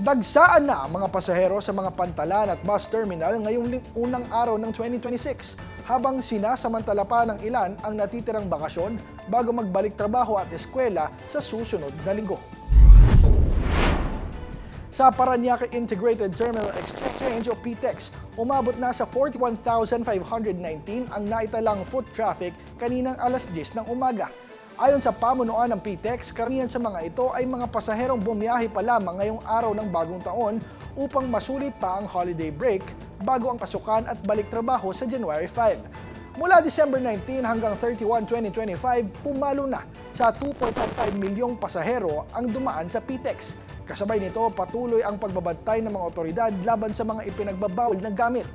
Dagsaan na ang mga pasahero sa mga pantalan at bus terminal ngayong unang araw ng 2026 habang sinasamantala pa ng ilan ang natitirang bakasyon bago magbalik trabaho at eskwela sa susunod na linggo. Sa Parañaque Integrated Terminal Exchange o PTEX, umabot na sa 41,519 ang naitalang foot traffic kaninang alas 10 ng umaga. Ayon sa pamunuan ng PTEX, karamihan sa mga ito ay mga pasaherong bumiyahe pa lamang ngayong araw ng bagong taon upang masulit pa ang holiday break bago ang pasukan at balik trabaho sa January 5. Mula December 19 hanggang 31, 2025, pumalo na sa 2.55 milyong pasahero ang dumaan sa PTEX. Kasabay nito, patuloy ang pagbabantay ng mga otoridad laban sa mga ipinagbabawal na gamit.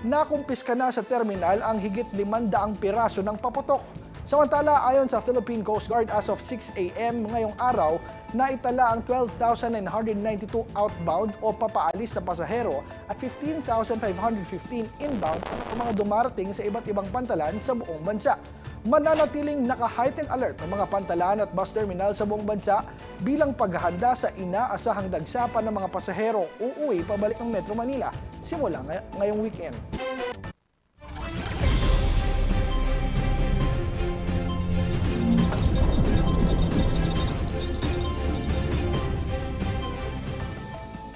Nakumpiska na sa terminal ang higit 500 piraso ng paputok. Samantala, ayon sa Philippine Coast Guard, as of 6 a.m. ngayong araw, naitala ang 12,992 outbound o papaalis na pasahero at 15,515 inbound ang mga dumarating sa iba't ibang pantalan sa buong bansa. Mananatiling naka-heightened alert ang mga pantalan at bus terminal sa buong bansa bilang paghahanda sa inaasahang dagsapan ng mga pasahero uuwi pabalik ng Metro Manila simula ngayong weekend.